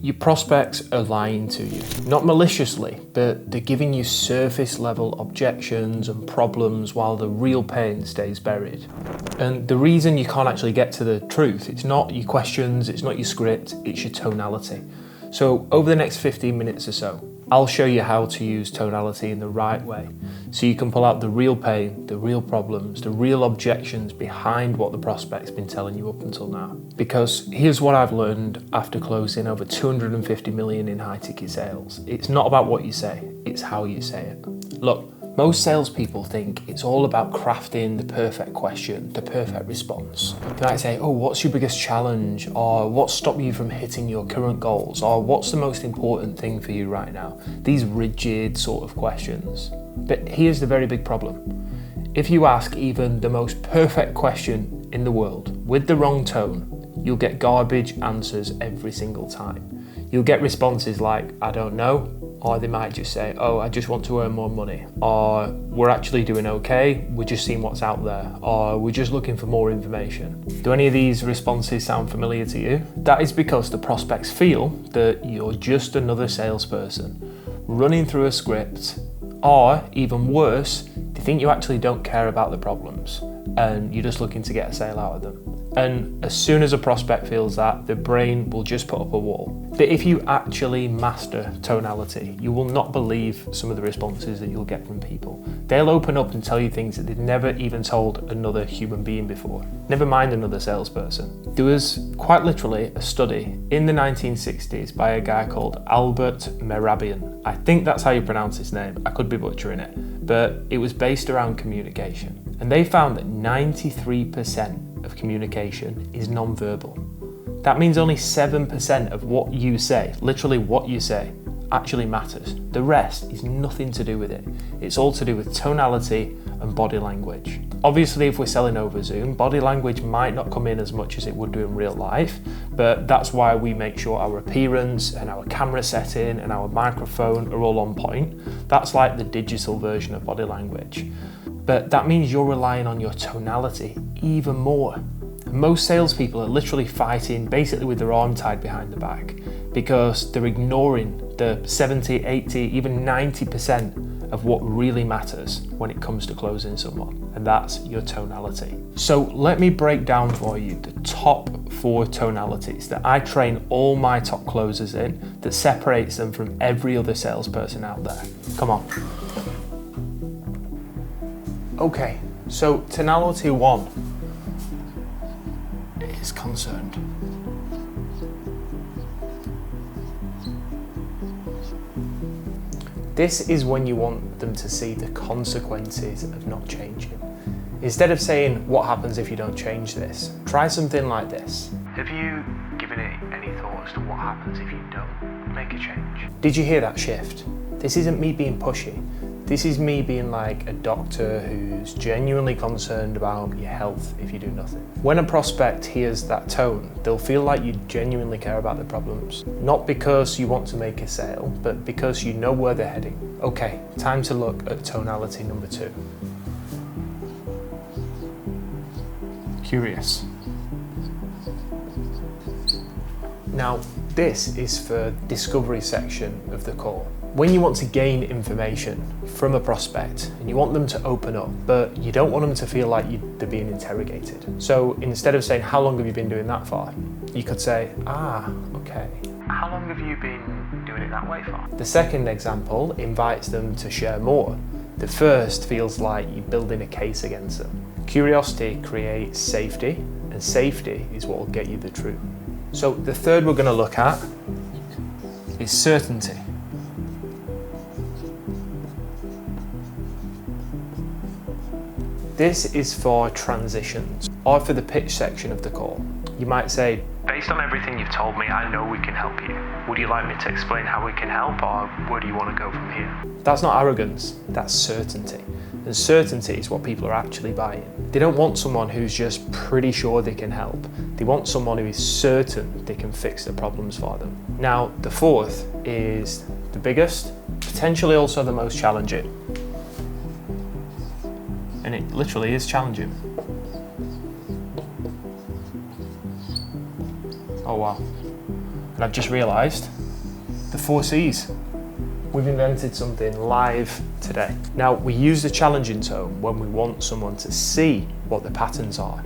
Your prospects are lying to you, not maliciously, but they're giving you surface level objections and problems while the real pain stays buried. And the reason you can't actually get to the truth, it's not your questions, it's not your script, it's your tonality. So over the next 15 minutes or so, I'll show you how to use tonality in the right way, so you can pull out the real pain, the real problems, the real objections behind what the prospect's been telling you up until now. Because here's what I've learned after closing over 250 million in high ticket sales. It's not about what you say, it's how you say it. Look, most salespeople think it's all about crafting the perfect question, the perfect response. They might say, oh, what's your biggest challenge? Or what's stopped you from hitting your current goals? Or what's the most important thing for you right now? These rigid sort of questions. But here's the very big problem. If you ask even the most perfect question in the world with the wrong tone, you'll get garbage answers every single time. You'll get responses like, I don't know, or they might just say, oh, I just want to earn more money, or we're actually doing okay, we're just seeing what's out there, or we're just looking for more information. Do any of these responses sound familiar to you? That is because the prospects feel that you're just another salesperson running through a script, or even worse, they think you actually don't care about the problems and you're just looking to get a sale out of them. And as soon as a prospect feels that, the brain will just put up a wall. But if you actually master tonality, you will not believe some of the responses that you'll get from people. They'll open up and tell you things that they've never even told another human being before, never mind another salesperson. There was quite literally a study in the 1960s by a guy called Albert Mehrabian. I think that's how you pronounce his name, I could be butchering it, but it was based around communication. And they found that 93% of communication is non-verbal. That means only 7% of what you say, literally what you say, actually matters. The rest is nothing to do with it. It's all to do with tonality and body language. Obviously, if we're selling over Zoom, body language might not come in as much as it would do in real life, but that's why we make sure our appearance and our camera setting and our microphone are all on point. That's like the digital version of body language. But that means you're relying on your tonality even more. Most salespeople are literally fighting basically with their arm tied behind the back because they're ignoring the 70, 80, even 90% of what really matters when it comes to closing someone, and that's your tonality. So let me break down for you the top 4 tonalities that I train all my top closers in that separates them from every other salesperson out there. Come on. Okay, so tonality 1 is concerned. This is when you want them to see the consequences of not changing. Instead of saying, what happens if you don't change this? Try something like this. Have you given it any thought as to what happens if you don't make a change? Did you hear that shift? This isn't me being pushy. This is me being like a doctor who's genuinely concerned about your health if you do nothing. When a prospect hears that tone, they'll feel like you genuinely care about their problems. Not because you want to make a sale, but because you know where they're heading. Okay, time to look at tonality number 2. Curious. Now, this is for discovery section of the call. When you want to gain information from a prospect and you want them to open up, but you don't want them to feel like they're being interrogated. So instead of saying, how long have you been doing that for? You could say, okay. How long have you been doing it that way for? The second example invites them to share more. The first feels like you're building a case against them. Curiosity creates safety, and safety is what will get you the truth. So the third we're going to look at is certainty. This is for transitions, or for the pitch section of the call. You might say, based on everything you've told me, I know we can help you. Would you like me to explain how we can help, or where do you want to go from here? That's not arrogance, that's certainty. And certainty is what people are actually buying. They don't want someone who's just pretty sure they can help. They want someone who is certain they can fix their problems for them. Now, the fourth is the biggest, potentially also the most challenging. And it literally is challenging. Oh wow. And I've just realised the 4 C's. We've invented something live today. Now, we use the challenging tone when we want someone to see what the patterns are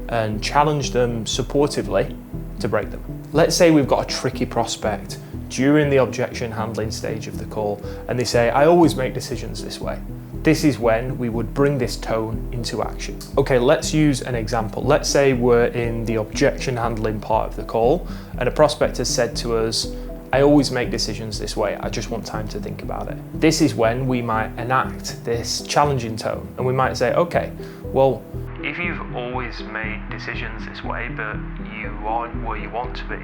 and challenge them supportively to break them. Let's say we've got a tricky prospect during the objection handling stage of the call and they say, I always make decisions this way. This is when we would bring this tone into action. Okay, let's use an example. Let's say we're in the objection handling part of the call and a prospect has said to us, I always make decisions this way, I just want time to think about it. This is when we might enact this challenging tone and we might say, okay, well, if you've always made decisions this way, but you aren't where you want to be,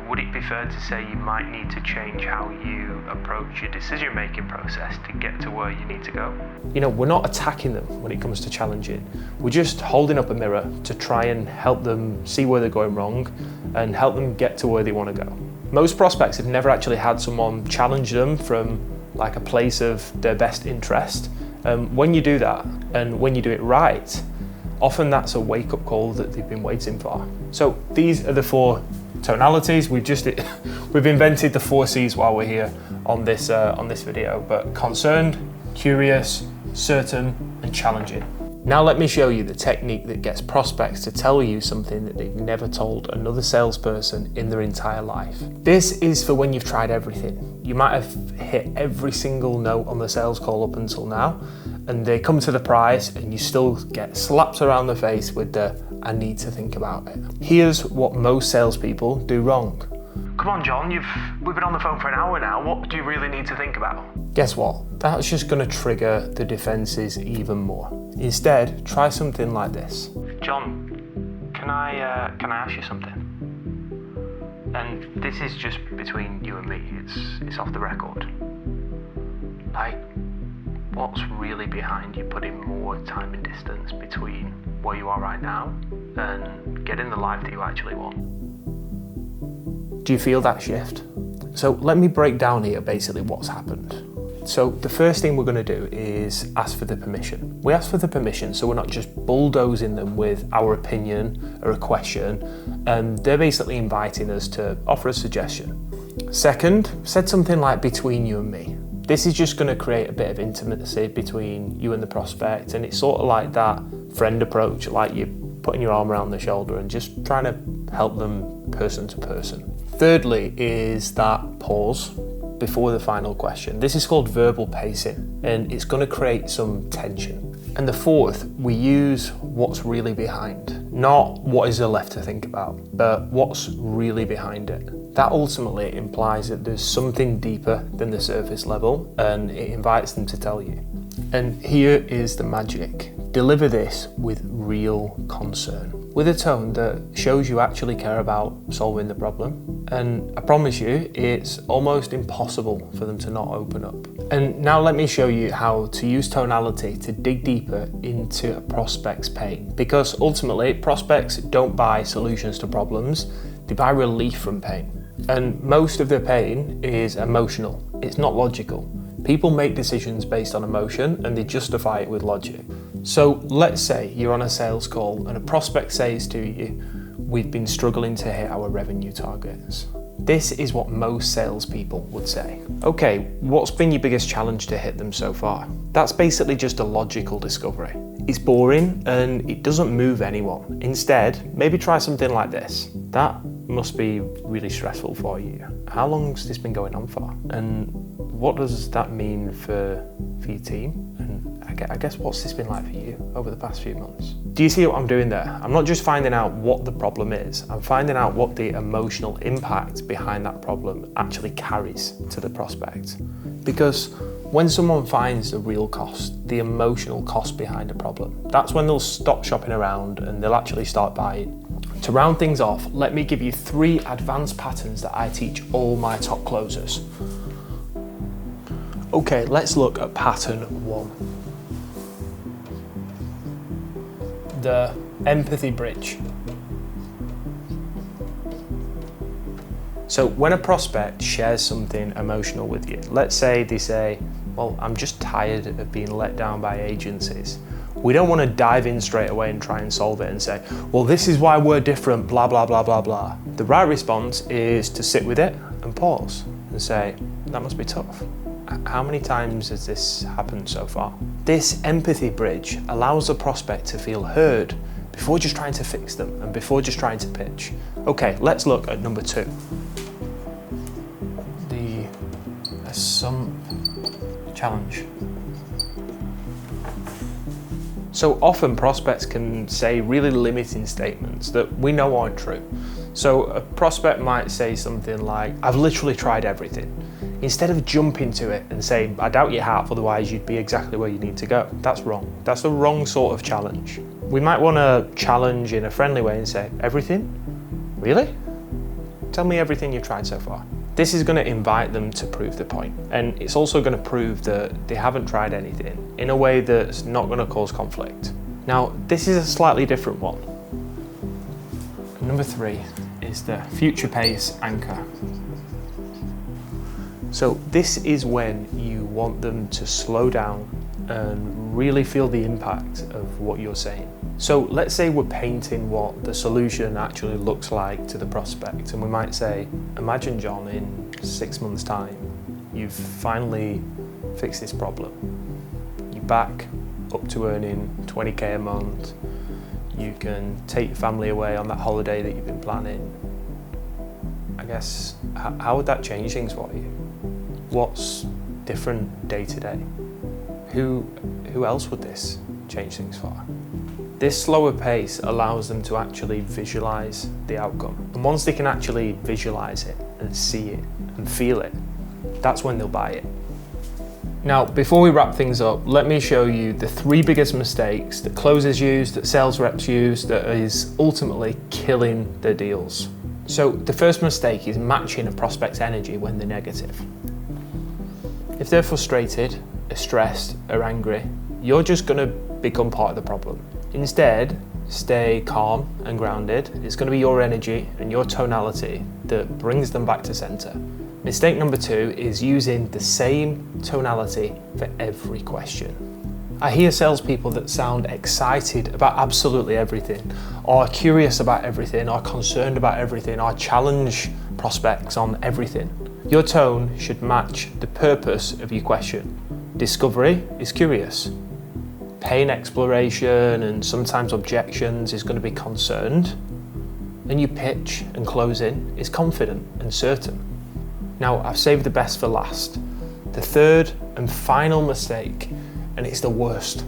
would it be fair to say you might need to change how you approach your decision-making process to get to where you need to go? You know, we're not attacking them when it comes to challenging. We're just holding up a mirror to try and help them see where they're going wrong and help them get to where they want to go. Most prospects have never actually had someone challenge them from like a place of their best interest. When you do that and when you do it right, often that's a wake-up call that they've been waiting for. So these are the 4 tonalities. We've invented the 4 C's while we're here on this video, but concerned, curious, certain, and challenging. Now let me show you the technique that gets prospects to tell you something that they've never told another salesperson in their entire life. This is for when you've tried everything. You might have hit every single note on the sales call up until now, and they come to the price and you still get slapped around the face with the, I need to think about it. Here's what most salespeople do wrong. Come on, John, we've been on the phone for an hour now. What do you really need to think about? Guess what? That's just going to trigger the defenses even more. Instead, try something like this. John, can I ask you something? And this is just between you and me. It's off the record. Like, what's really behind you putting more time and distance between where you are right now and getting the life that you actually want? Do you feel that shift? So let me break down here basically what's happened. So the first thing we're going to do is ask for the permission. We ask for the permission so we're not just bulldozing them with our opinion or a question, and they're basically inviting us to offer a suggestion. Second, said something like between you and me. This is just going to create a bit of intimacy between you and the prospect, and it's sort of like that friend approach, like you're putting your arm around the shoulder and just trying to help them person to person. Thirdly is that pause before the final question. This is called verbal pacing, and it's going to create some tension. And the fourth, we use what's really behind, not what is there left to think about, but what's really behind it. That ultimately implies that there's something deeper than the surface level, and it invites them to tell you. And here is the magic. Deliver this with real concern, with a tone that shows you actually care about solving the problem. And I promise you, it's almost impossible for them to not open up. And now let me show you how to use tonality to dig deeper into a prospect's pain. Because ultimately, prospects don't buy solutions to problems, they buy relief from pain. And most of their pain is emotional, it's not logical. People make decisions based on emotion and they justify it with logic. So let's say you're on a sales call and a prospect says to you, we've been struggling to hit our revenue targets. This is what most salespeople would say. Okay, what's been your biggest challenge to hit them so far? That's basically just a logical discovery. It's boring and it doesn't move anyone. Instead, maybe try something like this. That must be really stressful for you. How long's this been going on for? And what does that mean for your team? And I guess what's this been like for you over the past few months? Do you see what I'm doing there? I'm not just finding out what the problem is, I'm finding out what the emotional impact behind that problem actually carries to the prospect. Because when someone finds the real cost, the emotional cost behind a problem, that's when they'll stop shopping around and they'll actually start buying. To round things off, let me give you 3 advanced patterns that I teach all my top closers. Okay, let's look at pattern 1. The empathy bridge. So when a prospect shares something emotional with you, let's say they say, well, I'm just tired of being let down by agencies. We don't want to dive in straight away and try and solve it and say, well, this is why we're different, blah, blah, blah, blah, blah. The right response is to sit with it and pause and say, that must be tough. How many times has this happened so far? This empathy bridge allows the prospect to feel heard before just trying to fix them and before just trying to pitch. Okay, let's look at number 2. The assumption challenge. So often prospects can say really limiting statements that we know aren't true. So a prospect might say something like, I've literally tried everything. Instead of jumping to it and saying, I doubt you have, otherwise you'd be exactly where you need to go. That's wrong. That's the wrong sort of challenge. We might want to challenge in a friendly way and say, everything? Really? Tell me everything you've tried so far. This is going to invite them to prove the point, and it's also going to prove that they haven't tried anything in a way that's not going to cause conflict. Now, this is a slightly different one. Number 3 is the future pace anchor. So this is when you want them to slow down and really feel the impact of what you're saying. So let's say we're painting what the solution actually looks like to the prospect, and we might say, imagine, John, in 6 months' time, you've finally fixed this problem. You're back up to earning 20k a month. You can take your family away on that holiday that you've been planning. I guess, how would that change things for you? What's different day to day? Who else would this change things for? This slower pace allows them to actually visualize the outcome. And once they can actually visualize it and see it and feel it, that's when they'll buy it. Now, before we wrap things up, let me show you the 3 biggest mistakes that closers use, that sales reps use, that is ultimately killing their deals. So the first mistake is matching a prospect's energy when they're negative. If they're frustrated, are stressed, or angry, you're just going to become part of the problem. Instead, stay calm and grounded. It's going to be your energy and your tonality that brings them back to center. Mistake number 2 is using the same tonality for every question. I hear salespeople that sound excited about absolutely everything, or curious about everything, or concerned about everything, or challenge prospects on everything. Your tone should match the purpose of your question. Discovery is curious. Pain exploration and sometimes objections is going to be concerned. And your pitch and closing is confident and certain. Now, I've saved the best for last. The third and final mistake, and it's the worst,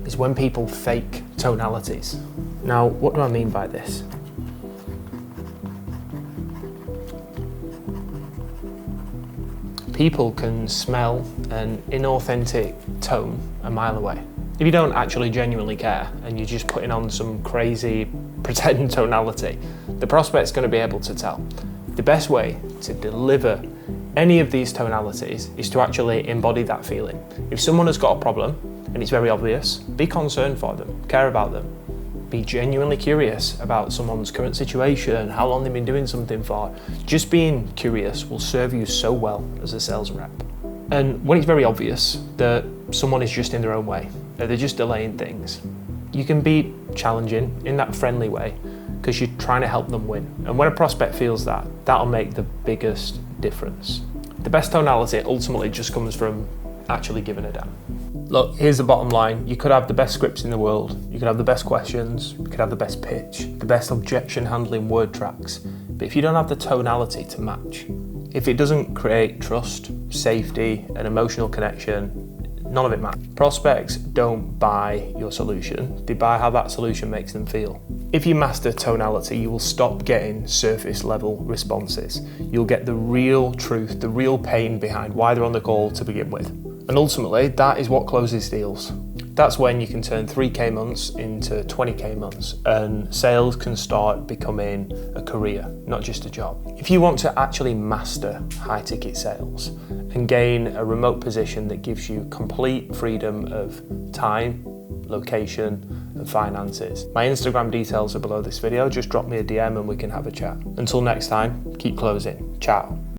is when people fake tonalities. Now, what do I mean by this? People can smell an inauthentic tone a mile away. If you don't actually genuinely care and you're just putting on some crazy pretend tonality, the prospect's going to be able to tell. The best way to deliver any of these tonalities is to actually embody that feeling. If someone has got a problem and it's very obvious, be concerned for them, care about them. Be genuinely curious about someone's current situation, how long they've been doing something for. Just being curious will serve you so well as a sales rep. And when it's very obvious that someone is just in their own way, that they're just delaying things, you can be challenging in that friendly way because you're trying to help them win. And when a prospect feels that, that'll make the biggest difference. The best tonality ultimately just comes from actually giving a damn. Look, here's the bottom line. You could have the best scripts in the world, you could have the best questions, you could have the best pitch, the best objection handling word tracks, but if you don't have the tonality to match, if it doesn't create trust, safety, and emotional connection, none of it matters. Prospects don't buy your solution, they buy how that solution makes them feel. If you master tonality, you will stop getting surface level responses. You'll get the real truth, the real pain behind why they're on the call to begin with. And ultimately, that is what closes deals. That's when you can turn 3k months into 20k months, and sales can start becoming a career, not just a job. If you want to actually master high ticket sales and gain a remote position that gives you complete freedom of time, location, and finances, my Instagram details are below this video. Just drop me a DM and we can have a chat. Until next time, keep closing. Ciao.